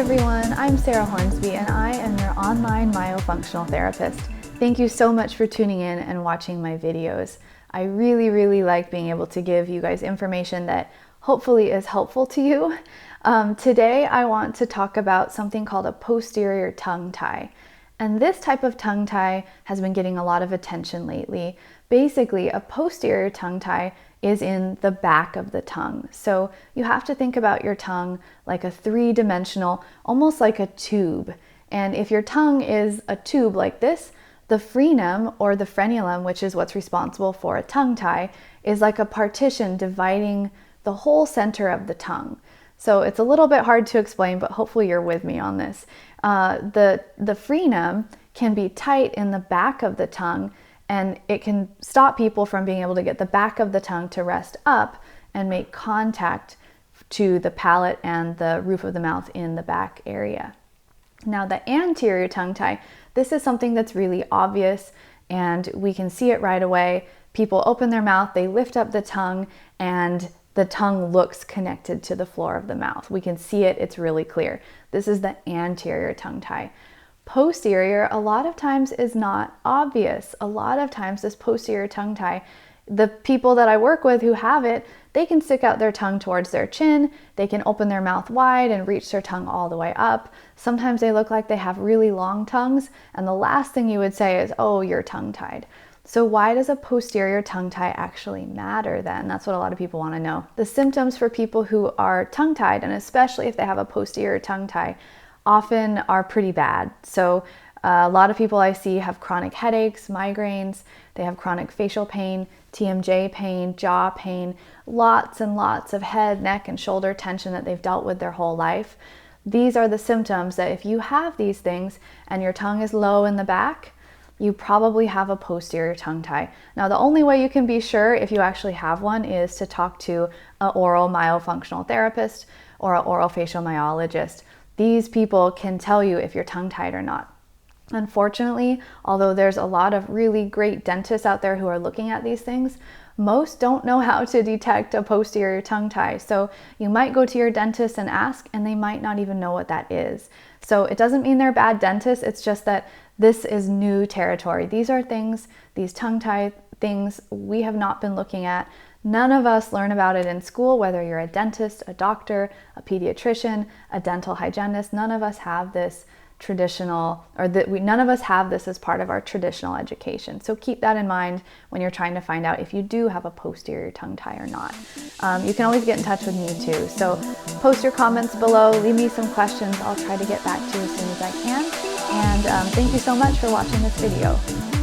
everyone, I'm Sarah Hornsby and I am your online myofunctional therapist. Thank you so much for tuning in and watching my videos. I really like being able to give you guys information that hopefully is helpful to you. Today I want to talk about something called a posterior tongue tie. And this type of tongue tie has been getting a lot of attention lately. Basically, a posterior tongue tie is in the back of the tongue. So you have to think about your tongue like a three-dimensional, almost like a tube. And if your tongue is a tube like this, the frenum or the frenulum, which is what's responsible for a tongue tie, is like a partition dividing the whole center of the tongue. So it's a little bit hard to explain, but hopefully you're with me on this. The frenum can be tight in the back of the tongue, and it can stop people from being able to get the back of the tongue to rest up and make contact to the palate and the roof of the mouth in the back area. Now, the anterior tongue tie, this is something that's really obvious and we can see it right away. People open their mouth, they lift up the tongue, and the tongue looks connected to the floor of the mouth. We can see it, it's really clear. This is the anterior tongue tie. Posterior, a lot of times, is not obvious. A lot of times this posterior tongue tie, the people that I work with who have it, they can stick out their tongue towards their chin, they can open their mouth wide and reach their tongue all the way up. Sometimes they look like they have really long tongues, and the last thing you would say is, oh, you're tongue-tied. So why does a posterior tongue tie actually matter then? That's what a lot of people want to know. The symptoms for people who are tongue-tied, and especially if they have a posterior tongue tie, often are pretty bad. So a lot of people I see have chronic headaches, migraines, they have chronic facial pain, TMJ pain, jaw pain, lots and lots of head, neck, and shoulder tension that they've dealt with their whole life. These are the symptoms that if you have these things and your tongue is low in the back, you probably have a posterior tongue tie. Now, the only way you can be sure if you actually have one is to talk to an oral myofunctional therapist or an oral facial myologist. These people can tell you if you're tongue-tied or not. Unfortunately, although there's a lot of really great dentists out there who are looking at these things, most don't know how to detect a posterior tongue tie. So you might go to your dentist and ask, and they might not even know what that is. So it doesn't mean they're bad dentists, it's just that this is new territory. These are things, these tongue tie things we have not been looking at. None of us learn about it in school, whether you're a dentist, a doctor, a pediatrician, a dental hygienist. None of us have this traditional, or none of us have this as part of our traditional education. So keep that in mind when you're trying to find out if you do have a posterior tongue tie or not. You can always get in touch with me too. So post your comments below, leave me some questions. I'll try to get back to you as soon as I can. And thank you so much for watching this video.